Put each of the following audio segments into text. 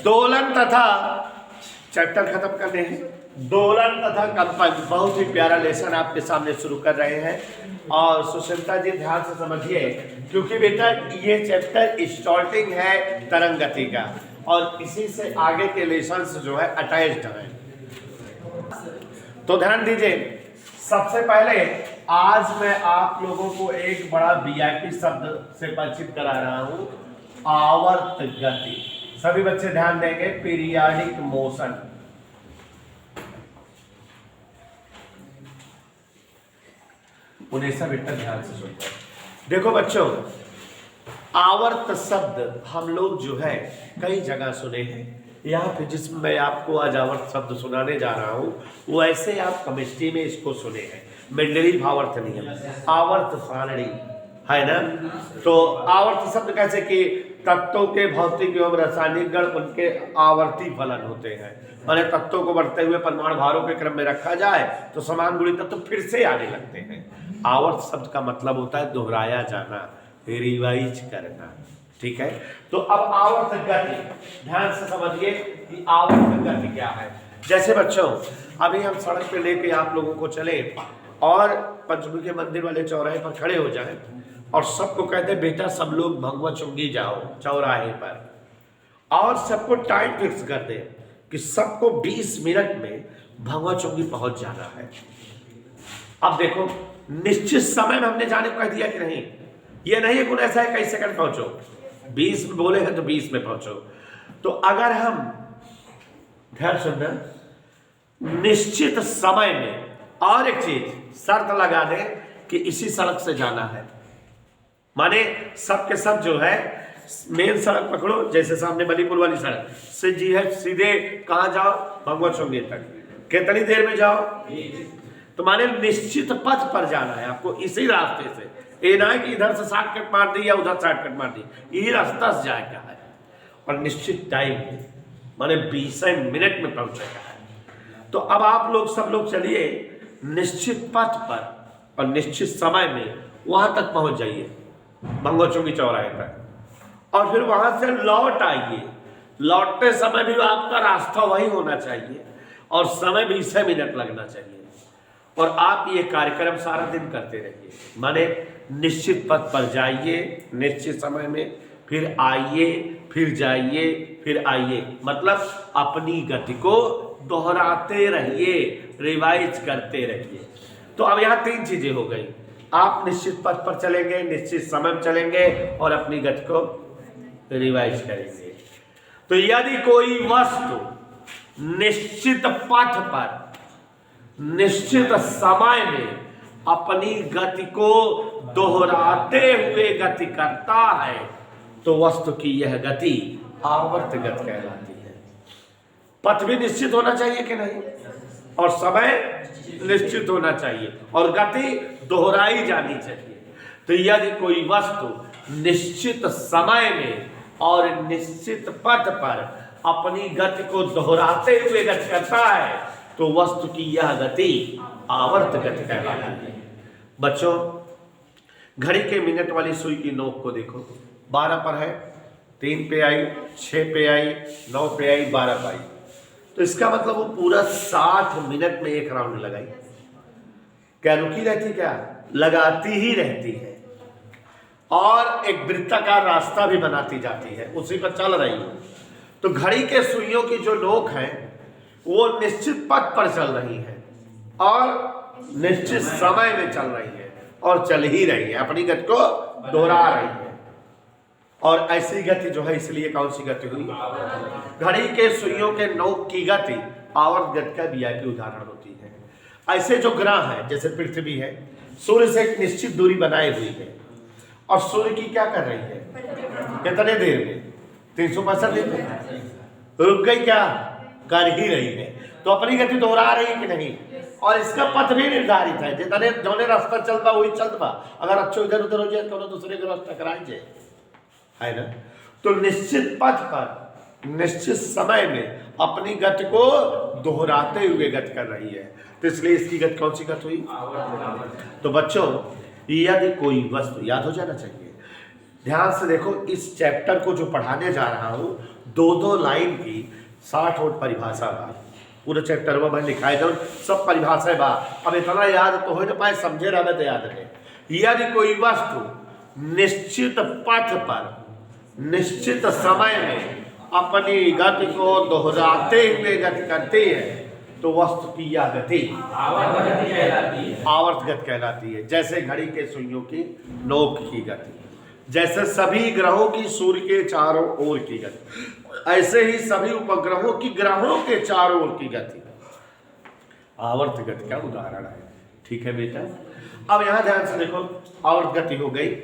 दोलन तथा चैप्टर खत्म करने हैं। दोलन तथा कंपन, बहुत ही प्यारा लेसन आपके सामने शुरू कर रहे हैं। और सुशीलता जी ध्यान से समझिए, क्योंकि बेटा ये चैप्टर स्टार्टिंग है तरंग गति का और इसी से आगे के लेसन जो है अटैच्ड है। तो ध्यान दीजिए, सबसे पहले आज मैं आप लोगों को एक बड़ा वीआईपी शब्द से परिचित करा रहा हूं, आवर्त गति। सभी बच्चे ध्यान देंगे, पीरियाडिक मोशन। उन्हें सब बेटा ध्यान से सुनते हैं। देखो बच्चों, आवर्त शब्द हम लोग जो है कई जगह सुने हैं। यहाँ पे जिसमें मैं आपको आज आवर्त शब्द सुनाने जा रहा हूँ वो ऐसे आप केमिस्ट्री में इसको सुने हैं, मेंडलीव आवर्त नियम, आवर्त सारणी है ना। तो आवर्त शब्द कैसे कि तत्वों के भौतिक एवं रासायनिक गण उनके आवर्ती फलन होते हैं। माने तत्वों को बढ़ते हुए परमाणु भारों के क्रम में रखा जाए तो समान गुणी तत्व फिर से आने लगते हैं। आवर्त शब्द का मतलब होता है दोहराया जाना, रिवाइज करना, ठीक है। तो अब आवर्त गति ध्यान से समझिए कि आवर्त गति क्या है। जैसे बच्चों अभी हम सड़क पे लेके आप लोगों को चले और पंचमुखी मंदिर वाले चौराहे पर खड़े हो जाएं और सबको कहते बेटा सब लोग भगवा चुंगी जाओ चौराहे पर, और सबको टाइम फिक्स कर दे कि सबको 20 मिनट में भगवा चुंगी पहुंच जाना है। अब देखो निश्चित समय में हमने जाने को कह दिया कि नहीं, ये नहीं है ऐसा है कई सेकंड पहुंचो, 20 में बोले हैं तो 20 में पहुंचो। तो अगर हम ध्यान सुनना, निश्चित समय में, और एक चीज शर्त लगा दें कि इसी सड़क से जाना है, माने सब के सब जो है मेन सड़क पकड़ो, जैसे सामने बलीपुर वाली सड़क से जी है, सीधे कहां जाओ, भगवा चुंगी तक। कितनी देर में जाओ, तो माने निश्चित पथ पर जाना है आपको, इसी रास्ते से। ये ना है कि इधर से शॉर्टकट मार दी या उधर शॉर्टकट मार दी, यही रास्ता से जाएगा है और निश्चित टाइम माने 20 मिनट में पहुंचेगा है। तो अब आप लोग सब लोग चलिए निश्चित पथ पर और निश्चित समय में वहां तक पहुंच जाइए, भगवा चुंगी चौराहे पर, और फिर वहां से लौट आइए। लौटते समय भी आपका रास्ता वही होना चाहिए और समय 20 मिनट लगना चाहिए। और आप ये कार्यक्रम सारा दिन करते रहिए, माने निश्चित पथ पर जाइए निश्चित समय में, फिर आइए, फिर जाइए, फिर आइए, मतलब अपनी गति को दोहराते रहिए, रिवाइज करते रहिए। तो अब यहाँ 3 चीजें हो गई, आप निश्चित पथ पर चलेंगे, निश्चित समय में चलेंगे और अपनी गति को रिवाइज करेंगे। तो यदि कोई वस्तु निश्चित पथ पर निश्चित समय में अपनी गति को दोहराते हुए गति करता है तो वस्तु की यह गति आवर्त गति कहलाती है। पथ भी निश्चित होना चाहिए कि नहीं, और समय निश्चित होना चाहिए और गति दोहराई जानी चाहिए। तो यदि कोई वस्तु निश्चित समय में और निश्चित पथ पर अपनी गति को दोहराते हुए गति करता है तो वस्तु की यह गति आवर्त गति कहलाती है। बच्चों घड़ी के मिनट वाली सुई की नोक को देखो, 12 पर है, 3 पे आई, 6 पे आई, 9 पे आई, 12 पे आई, तो इसका मतलब वो पूरा 60 मिनट में एक राउंड लगाई। क्या रुकी रहती, क्या लगाती ही रहती है, और एक वृत्ताकार रास्ता भी बनाती जाती है, उसी पर चल रही है। तो घड़ी के सुइयों की जो नोक है वो निश्चित पथ पर चल रही है और निश्चित समय में चल रही है और चल ही रही है, अपनी गति को दोहरा रही है। और ऐसी गति जो है, इसलिए कौन सी गति हुई, घड़ी के सुइयों के नोक की गति आवर्त गति का वीआईपी उदाहरण होती है। ऐसे जो ग्रह है, जैसे पृथ्वी है, सूर्य से एक निश्चित दूरी बनाए हुई है और सूर्य की क्या कर रही है, कितने देर में, 365 दिन में रुक गई, क्या कर ही रही है, तो अपनी गति दोहरा रही है कि नहीं। और इसका पथ भी निर्धारित है, जितने जोने रास्ता चलता वही चलता, अगर अच्छो इधर उधर हो जाए तो दूसरे के रास्ता टकराई जाए, है ना। तो निश्चित पथ पर निश्चित समय में अपनी गति को दोहराते हुए गति कर रही है, तो इसलिए इसकी गति कौन सी गति हुई। तो बच्चों यदि कोई वस्तु, याद हो जाना चाहिए, ध्यान से देखो, इस चैप्टर को जो पढ़ाने जा रहा हूं, 2-2 लाइन की 60 वोट परिभाषा बा। पूरा चैप्टर में मैं लिखाई दो, सब परिभाषा बा। अब इतना याद तो हो ना पाए, समझे रहा तो याद रहे। यदि कोई वस्तु निश्चित पथ पर निश्चित समय में अपनी गति को दोहराते हुए गति करती है तो वस्तु की यह गति आवर्त गति कहलाती है। जैसे घड़ी के सुइयों की नोक की गति, जैसे सभी ग्रहों की सूर्य के चारों ओर की गति, ऐसे ही सभी उपग्रहों की ग्रहों के चारों ओर की गति आवर्त गति का उदाहरण है। ठीक है बेटा, अब यहां ध्यान से देखो, आवर्त गति हो गई।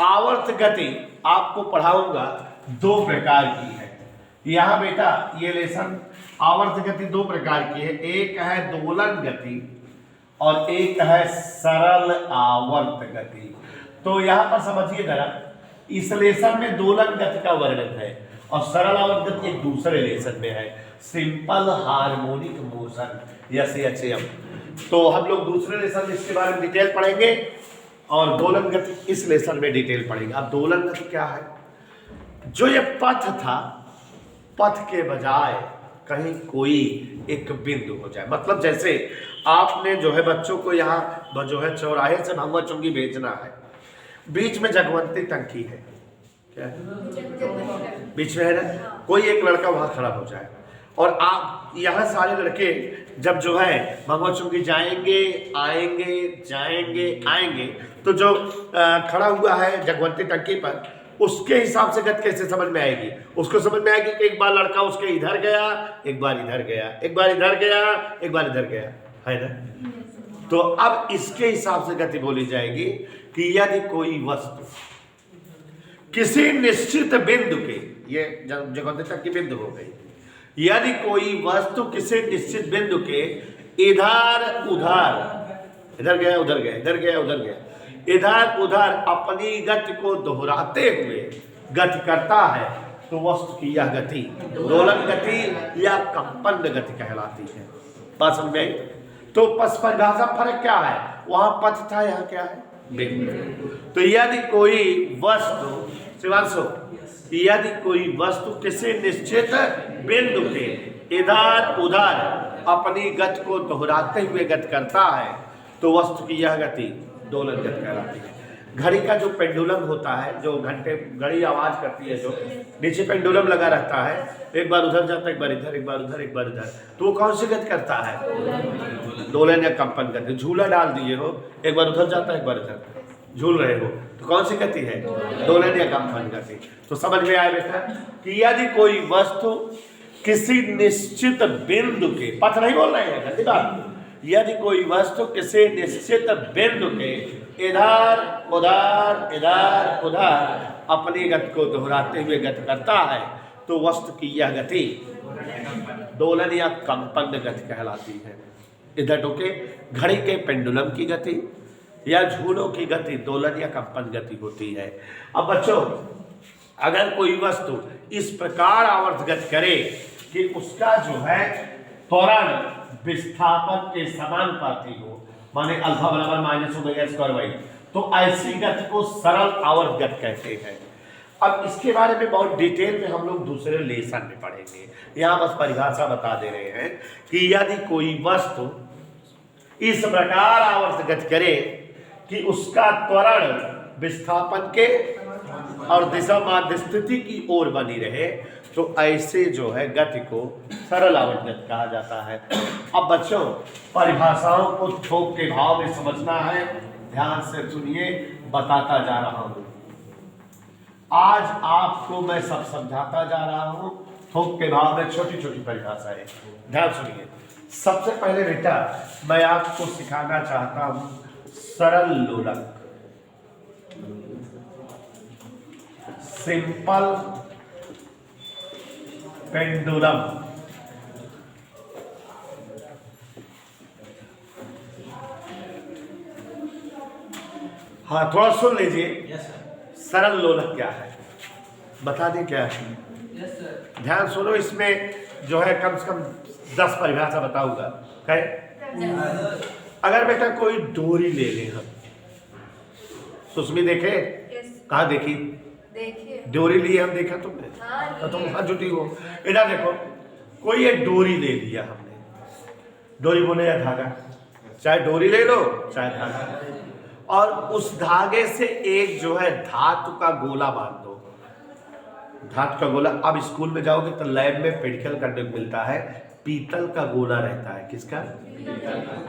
आवर्त गति आपको पढ़ाऊंगा 2 प्रकार की है। यहां बेटा ये लेसन, आवर्त गति 2 प्रकार की है, एक है दोलन गति और एक है सरल आवर्त गति। तो यहां पर समझिए जरा, इस लेसन में दोलन गति का वर्णन है और सरल आवर्त गति एक दूसरे लेसन में है, सिंपल हार्मोनिक मोशन SHM। तो हम लोग दूसरे लेसन में इसके बारे में डिटेल पढ़ेंगे और दोलन गति इस लेसन में डिटेल पढ़ेंगे। अब दोलन गति क्या है? जो ये पथ था, पथ के बजाय कहीं कोई एक बिंदु हो जाए। मतलब जैसे आपने जो है बच्चों को यहाँ जो है चौराहे से भगवा चुंगी भेजना है, बीच में जगवंती टंकी है, क्या है? बीच में है ना, कोई एक लड़का वहां खड़ा हो जाए और आप यहाँ सारे लड़के जब जो है भगवा चुंगी जाएंगे आएंगे जाएंगे आएंगे, तो जो खड़ा हुआ है जगवंती टंकी पर, उसके हिसाब से गति कैसे समझ में आएगी? उसको समझ में आएगी कि एक बार लड़का उसके इधर गया, एक बार इधर गया, एक बार इधर गया, एक बार इधर गया, है ना? तो अब इसके हिसाब से गति बोली जाएगी कि यदि कोई वस्तु किसी निश्चित बिंदु के, ये जगवंती तक की बिंदु हो गई, यदि कोई वस्तु किसी निश्चित बिंदु के इधर उधर, इधर गया उधर गया, इधर गया उधर गया, इधर उधर अपनी गति को दोहराते हुए गति करता है तो वस्तु की यह गति दोलन गति या कंपन गति कहलाती है। बात समझ में आई? तो परिभाषा फर्क क्या है? वहां पथ था, यहाँ क्या है? बिंदु। तो यदि कोई वस्तु, शिवांशु, यदि कोई वस्तु किसी निश्चित बिंदु के इधर उधर अपनी गति को दोहराते हुए गति करता है तो वस्तु की यह गति दोलन गति कहलाती है। घड़ी का जो पेंडुलम होता है, जो घंटे घड़ी आवाज करती है, जो नीचे पेंडुलम लगा रहता है, एक बार उधर जाता है, एक बार इधर, एक बार उधर, एक बार इधर, तो वो कौन सी गति करता है? दोलन या कंपन गति। झूला डाल दिए हो, एक बार उधर जाता है, एक बार इधर, झूल रहे हो, तो कौन सी गति है? दोलन या कंपन गति। तो समझ में आया बेटा कि यदि कोई वस्तु किसी निश्चित बिंदु के, पथ नहीं बोल रहे हैं, गति बात, यदि कोई वस्तु किसी निश्चित बिंदु के इधर उधर अपनी गति को दोहराते हुए गति करता है तो वस्तु की यह गति दोलन या कंपन गति कहलाती है। इधर टोके घड़ी के पेंडुलम की गति या झूलों की गति दोलन या कंपन गति होती है। अब बच्चों, अगर कोई वस्तु इस प्रकार आवर्त गति करे कि उसका जो है त्वरण विस्थापन के समानुपाती हो, माने अल्फा बराबर माइनस ओमेगा स्क्वायर वाई, तो ऐसी गति को सरल आवर्त गति कहते हैं। अब इसके बारे में बहुत डिटेल में हम लोग दूसरे लेसन में पढ़ेंगे, यहाँ बस परिभाषा बता दे रहे हैं कि यदि कोई वस्तु इस प्रकार आवर्त गति करे कि उसका त्वरण विस्थापन के और दिशा माध्य स्थिति की ओर बनी रहे तो ऐसे जो है गति को सरल आवर्त गति कहा जाता है। अब बच्चों, परिभाषाओं को थोक के भाव में समझना है, ध्यान से सुनिए, बताता जा रहा हूं। आज आपको मैं सब समझाता जा रहा हूं, थोक के भाव में छोटी छोटी परिभाषाएं, ध्यान सुनिए। सबसे पहले बेटा मैं आपको सिखाना चाहता हूं सरल लोलक, सिंपल पेंडुलम। हाँ, थोड़ा सुन लीजिए। सरल लोलक क्या है बता दें क्या है? ध्यान सुनो, इसमें जो है कम से कम 10 परिभाषा बताऊंगा। अगर बेटा कोई डोरी ले ले, हम सुस्मी देखे, कहाँ देखी? देखिए डोरी लिए हम देखा तुमने? हाँ, तो तुम लिए। हाथ जुटी हो। इधर देखो, कोई एक डोरी ले लिया हमने, डोरी बोले या धागा, चाहे डोरी ले लो चाहे धागा, और उस धागे से एक जो है धातु का गोला बांध दो। धातु का गोला, अब स्कूल में जाओगे तो लैब में प्रैक्टिकल करने को मिलता है, पीतल का गोला रहता है। किसका?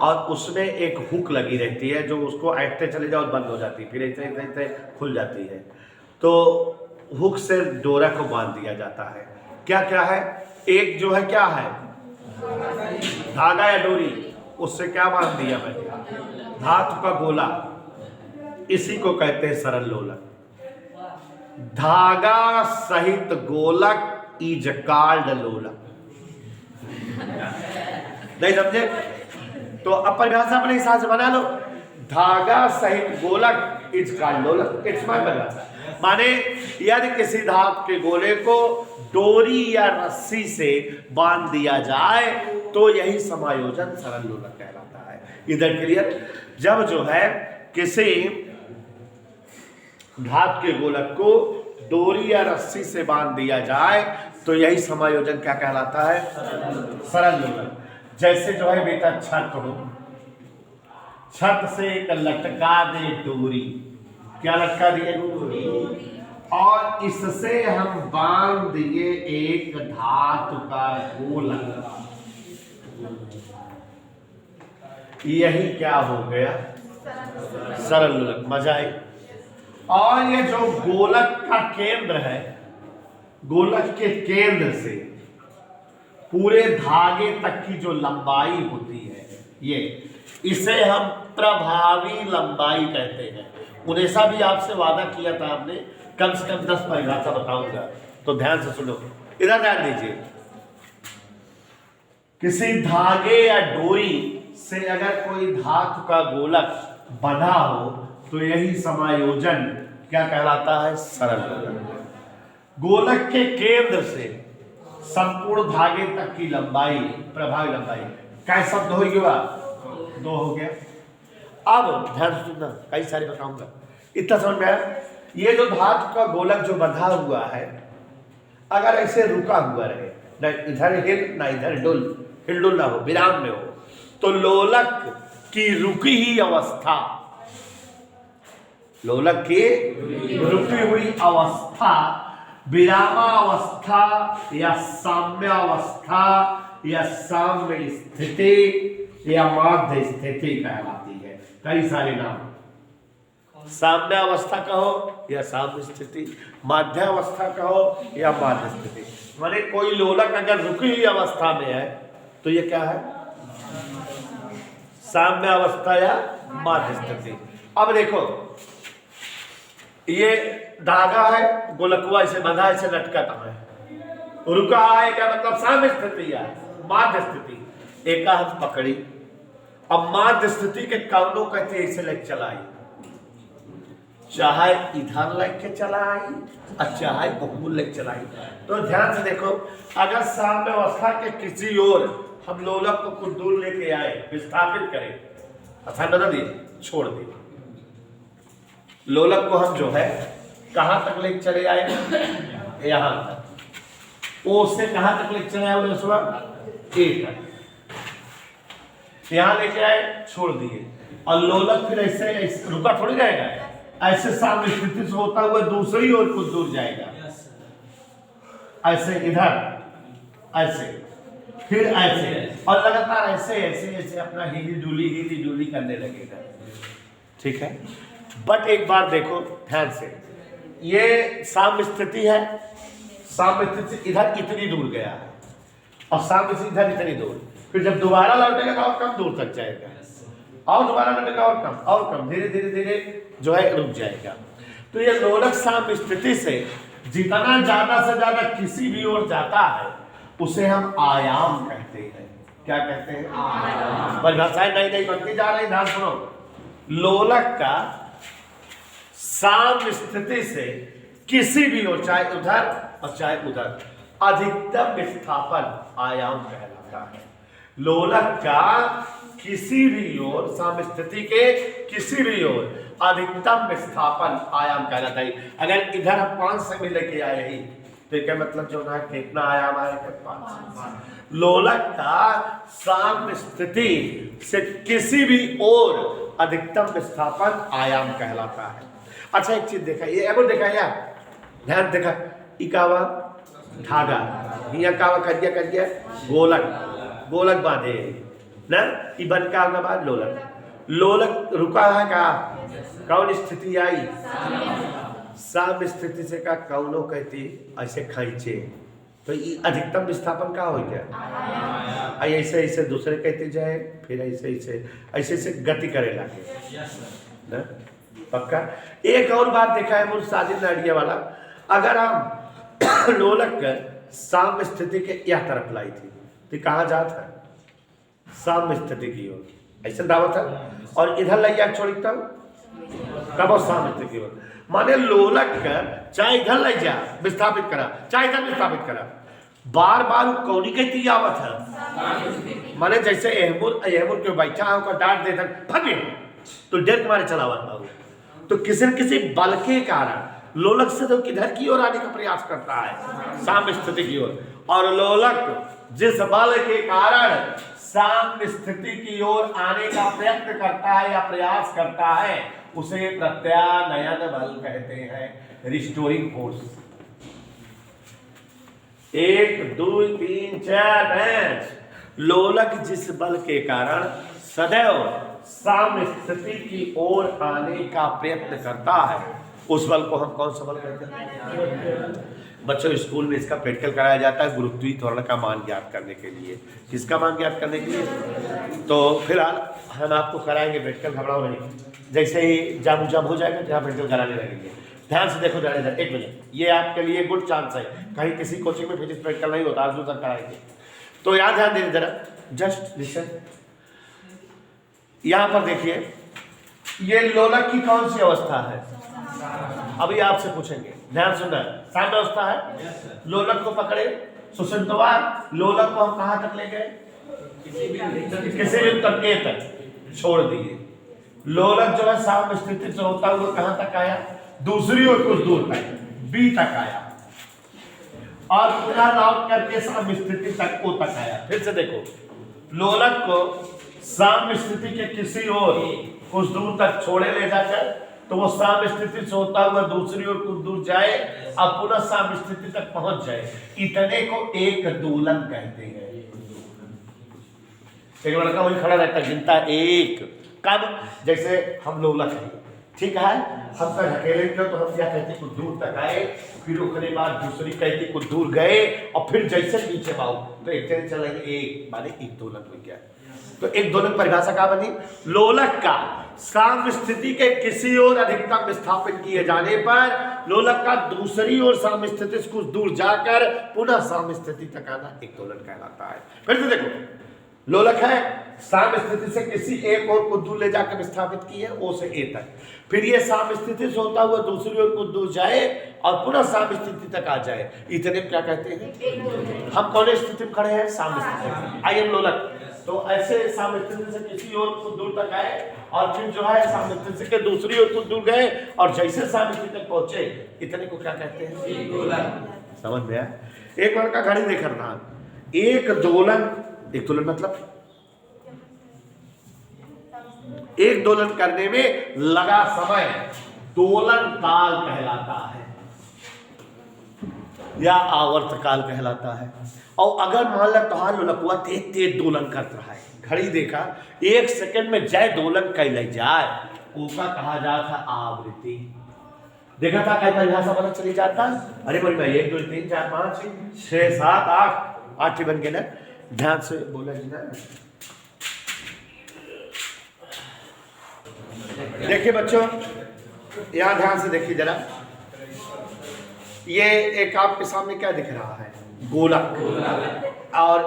और उसमें एक हुक लगी रहती है जो उसको ऐंठते चले जाओ बंद हो जाती है, फिर ऐसे ऐसे ऐसे खुल जाती है। तो हुक से डोरा को बांध दिया जाता है। क्या क्या है? एक जो है क्या है, धागा या डोरी, उससे क्या बांध दिया मैंने? धातु का गोला। इसी को कहते हैं सरल लोलक। धागा सहित गोलक इज कॉल्ड लोलक। नहीं समझे? तो अब परिभाषा अपने हिसाब से बना लो। धागा सहित गोलक इज कॉल्ड लोलक। इट्स माय परिभाषा। माने यदि किसी धातु के गोले को डोरी या रस्सी से बांध दिया जाए तो यही समायोजन सरल लोलक कहलाता है। इधर क्लियर? जब जो है किसी धातु के गोलक को डोरी या रस्सी से बांध दिया जाए तो यही समायोजन क्या कहलाता है? सरल लोलक। जैसे जो है बेटा छत हो, छत से एक लटका दे डोरी, क्या लटका दिए? और इससे हम बांध दिए एक धातु का गोलक, यही क्या हो गया? सरल लोलक। मजा आई? और ये जो गोलक का केंद्र है, गोलक के केंद्र से पूरे धागे तक की जो लंबाई होती है, ये इसे हम प्रभावी लंबाई कहते हैं। उनेसा भी आपसे वादा किया था हमने, कम से कम 10 परिभाषा बताऊंगा, तो ध्यान से सुनो। इधर ध्यान दीजिए। किसी धागे या डोरी से अगर कोई धातु का गोलक बना हो तो यही समायोजन क्या कहलाता है? सरल लोलक। गोलक के केंद्र से संपूर्ण धागे तक की लंबाई प्रभावी लंबाई। क्या शब्द हो गया? 2 हो गया। अब ध्यान से सुनना, कई सारे बताऊंगा, इतना समझ में आया? ये जो धातु का गोलक जो बंधा हुआ है, अगर ऐसे रुका हुआ रहे, ना इधर हिल ना इधर हिलडुल ना हो, विराम में हो, तो लोलक की रुकी ही अवस्था, लोलक की रुकी हुई अवस्था विरामावस्था या साम्यावस्था या साम्य स्थिति या माध्य स्थिति कहलाती है। कई सारे नाम, साम्यावस्था कहो या साम्य स्थिति, माध्यावस्था कहो या माध्य स्थिति। माने कोई लोलक अगर रुकी हुई अवस्था में है तो ये क्या है? साम्यावस्था या माध्य स्थिति। अब देखो, ये धागा है, गोलकुआ इसे बंधा, इसे लटका है, रुका है, क्या मतलब? साम्य स्थिति है, माध्य स्थिति। एक हाथ पकड़ी, अब माध्य स्थिति के कौनों कहते इसे लेके चलाई, चाहे इधर लेके चलाई और चाहे बहुमूल लेके चलाई। तो ध्यान से देखो, अगर साम्य अवस्था के किसी ओर हम लोलक को कुछ दूर लेके आए, विस्थापित करें, अच्छा बता दिए, छोड़ दिए, लोलक को हम जो है कहां तक लेके चले आए? यहां तक। ओ से कहां तक लेके चले आए? ए तक। यहां लेके आए, छोड़ दिए, और लोलक फिर ऐसे रुका थोड़ी रहेगा, ऐसे साम्य स्थिति से होता हुआ दूसरी ओर कुछ दूर जाएगा, ऐसे इधर, ऐसे, फिर ऐसे, और लगातार ऐसे ऐसे ऐसे अपना हिली डुली करने लगेगा। ठीक है? बट एक बार देखो ध्यान से, ये साम्य स्थिति है, साम्य स्थिति इधर इतनी दूर गया है और साम्य स्थिति इधर इतनी दूर, फिर जब दोबारा लौटेगा तो और कम दूर तक जाएगा, और दोबारा लौटेगा और कम, धीरे धीरे धीरे जो है रुक जाएगा। तो ये लोलक साम्य स्थिति से जितना ज्यादा से ज्यादा किसी भी ओर जाता है उसे हम आयाम कहते हैं। क्या कहते हैं? आयाम। परिभाषाएं नई नई बनती जा रही, ध्यान सुनो। लोलक का साम्य स्थिति से किसी भी ओर, चाहे उधर और चाहे उधर, अधिकतम विस्थापन आयाम कहलाता है। लोलक का किसी भी ओर, साम्य स्थिति के किसी भी ओर अधिकतम विस्थापन आयाम कहलाता है। अगर इधर हम 5 से भी लेके आए ही तो क्या मतलब जो ना कितना आयाम आएगा 5। लोलक का साम्य स्थिति से किसी भी और अधिकतम विस्थापन आयाम कहलाता है। अच्छा एक चीज देखा, ये एगो देखा यार, ध्यान देखा, इकावा धागा हिया कावा कर दिया गोलक बांधे ना, ई बन का होगा बाद लोलक रुका है का कौन स्थिति आई, साम्य स्थिति से का कौनो कहती ऐसे खींचे तो अधिकतम विस्थापन का हो गया, ऐसे ऐसे दूसरे कहते जाए, फिर ऐसे ऐसे गति करे लागे ना। पक्का एक और बात देखा है मुझे साजिद नाडिया वाला, अगर हम लोलक साम्य स्थिति के यह तरफ लाई थी तो कहाँ जाता है, साम्य स्थिति की ओर ऐसा दावा था, और इधर लैया छोड़ी तब कब साम्य स्थिति की ओर, माने लोलक चाहे इधर ले जा विस्थापित करा चाहे इधर विस्थापित करा, बार बार कौनी कहती आवत है, माने जैसे एहमुर के बैठा है डांट देता फगे तो डर के मारे चलावत बाबू, तो किसी न किसी बल के कारण लोलक से तो किधर की ओर आने का प्रयास करता है, साम्य स्थिति की ओर, और लोलक जिस बल के कारण साम्य स्थिति की ओर आने का प्रयत्न करता है या प्रयास करता है उसे प्रत्यानयन बल कहते हैं, रिस्टोरिंग फोर्स। 1 2 3 4 5 लोलक जिस बल के कारण सदैव साम्य स्थिति की ओर आने का प्रयत्न करता है उस बल को हम कौन सा बल कहते हैं। बच्चों स्कूल में इसका प्रैक्टिकल कराया जाता है गुरुत्वीय त्वरण का मान ज्ञात करने के लिए। किसका मान ज्ञात करने के लिए? तो फिलहाल हम आपको कराएंगे प्रैक्टिकल, घबराओ नहीं, जैसे ही जाम हो जाएगा तो यहाँ प्रैक्टिकल कराने लगेंगे। ध्यान से देखो जरा इधर, 1 मिनट, ये आपके लिए गुड चांस है, कहीं किसी कोचिंग में फिजिक्स प्रैक्टिकल नहीं होता, आज तक कराएंगे। तो यहाँ ध्यान देना जरा, जस्ट लिसन, यहाँ पर देखिए ये लोलक की कौन सी अवस्था है, अभी आपसे पूछेंगे, ध्यान सुनना, साम्य अवस्था है। लोलक को पकड़े सुसंतवा, लोलक को हम कहां तक ले गए, किसी भी तबके तक छोड़ दिए। लोलक जो है साम्य स्थिति से होता हुआ कहां तक आया, दूसरी ओर कुछ दूर तक, बी तक आया, और पुनः लौट करके साम्य स्थिति तक ओ तक आया। फिर से देखो, लोलक को साम्य स्थिति के किसी ओर कुछ दूर तक छोड़े ले जाकर तो वो साम्य स्थिति से होता हुआ दूसरी ओर कुछ दूर जाए और पुनः साम्य स्थिति तक पहुंच जाए, इतने को एक दोलन कहते हैं। एक लड़का वही खड़ा रहता है, गिनता 1, कब, जैसे हम लोलक हैं, ठीक है, हम तक अकेले थे तो हम क्या कहते कुछ दूर तक आए, फिर उसके बाद दूसरी कहती कुछ दूर गए, और फिर जैसे पीछे पाओ तो एक चले चलेंगे, एक माने एक दोलन हो गया। तो एक दोलन परिभाषा क्या बनी, लोलक का साम्य स्थिति के किसी ओर अधिकतम विस्थापित किए जाने पर लोलक का दूसरी ओर साम्य स्थिति से कुछ दूर जाकर पुनः साम्य स्थिति तक आना एक दोलन कहलाता है। फिर से देखो, लोलक है साम्य स्थिति से किसी एक ओर कुछ दूर ले जाकर विस्थापित किए ओ से ए तक, फिर ये साम्य स्थिति से होता हुआ दूसरी ओर कुछ दूर जाए और पुनः साम्य स्थिति तक आ जाए, इतने क्या कहते हैं। हम कौन स्थिति में खड़े हैं, साम्य स्थिति, आई एम लोलक। तो ऐसे साम्य स्थिति से किसी ओर कुछ दूर तक आए और फिर जो है साम्य स्थिति के दूसरी ओर कुछ दूर गए और जैसे साम्य स्थिति तक पहुंचे, इतने को क्या कहते हैं। समझ में आया? एक लड़का घड़ी देख रहा था, एक दोलन मतलब एक दोलन करने में लगा समय दोलन काल कहलाता है या आवर्त काल कहलाता है। और अगर मान लो तुहार लोलकुआ तेज दोलन कर रहा है, घड़ी देखा 1 सेकंड में जय दोलन कैले जाए, उसका कहा जाता आवृत्ति। देखा था क्या परिभाषा पता चली जाता, अरे बोल भाई 1 2 3 4 5 6 7 8 बन गए ना, ध्यान से बोला जी ना। देखिए बच्चों यहाँ ध्यान से देखिए जरा, ये एक आपके सामने क्या दिख रहा है, गोलक। और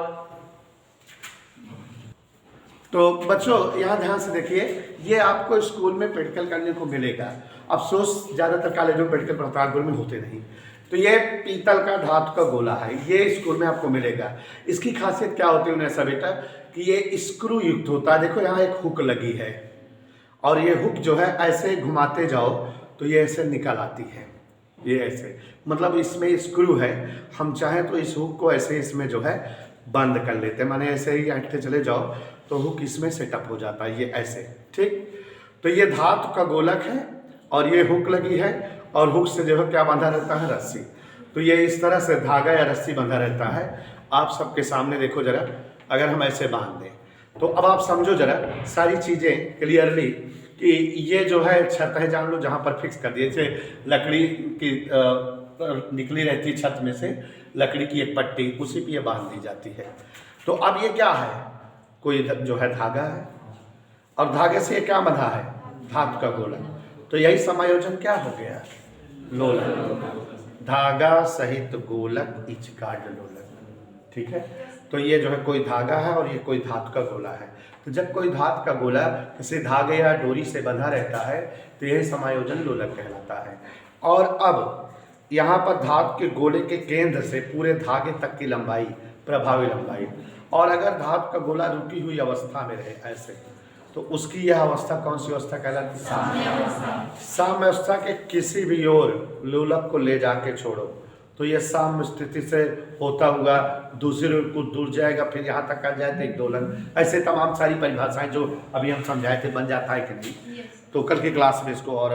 तो बच्चों यहाँ ध्यान से देखिए, ये आपको स्कूल में प्रैक्टिकल करने को मिलेगा। अफसोस ज़्यादातर कॉलेजों में प्रैक्टिकल प्रतापगढ़ में होते नहीं। तो ये पीतल का धातु का गोला है, ये स्कूल में आपको मिलेगा। इसकी खासियत क्या होती है उन्हें सब बेटा, कि ये स्क्रू युक्त होता है। देखो यहाँ एक हुक लगी है और ये हुक जो है ऐसे घुमाते जाओ तो ये ऐसे निकल आती है, ये ऐसे, मतलब इसमें स्क्रू है, हम चाहें तो इस हुक को ऐसे इसमें जो है बंद कर लेते हैं, माने ऐसे ही ऐंठते चले जाओ तो हुक इसमें सेटअप हो जाता है, ये ऐसे, ठीक। तो ये धातु का गोलक है और ये हुक लगी है, और हुक से जो है क्या बंधा रहता है, रस्सी। तो ये इस तरह से धागा या रस्सी बंधा रहता है। आप सबके सामने देखो जरा, अगर हम ऐसे बांध दें तो अब आप समझो जरा सारी चीज़ें क्लियरली कि ये जो है छत है, जान लो जहाँ पर फिक्स कर दिए, जैसे लकड़ी की निकली रहती है छत में से लकड़ी की एक पट्टी, उसी पे ये बांध दी जाती है। तो अब ये क्या है, कोई जो है धागा है, और धागे से ये क्या बंधा है, धातु का गोला। तो यही समायोजन क्या हो गया, लोलक, धागा सहित गोलक इचगाड लोलक, ठीक है। तो ये जो है कोई धागा है और ये कोई धातु का गोला है। तो जब कोई धातु का गोला किसी धागे या डोरी से बंधा रहता है तो यही समायोजन लोलक कहलाता है। और अब यहाँ पर धातु के गोले के केंद्र से पूरे धागे तक की लंबाई प्रभावी लंबाई, और अगर धातु का गोला रुकी हुई अवस्था में रहे ऐसे, तो उसकी यह अवस्था कौन सी अवस्था कहलाती है, साम्य अवस्था के किसी भी ओर लोलक को ले जाके छोड़ो तो ये साम्य स्थिति से होता हुआ दूसरे ओर को दूर जाएगा, फिर यहाँ तक आ जाए तो एक दोलन। ऐसे तमाम सारी परिभाषाएं जो अभी हम समझाए थे बन जाता है कि नहीं। तो कल की क्लास में इसको और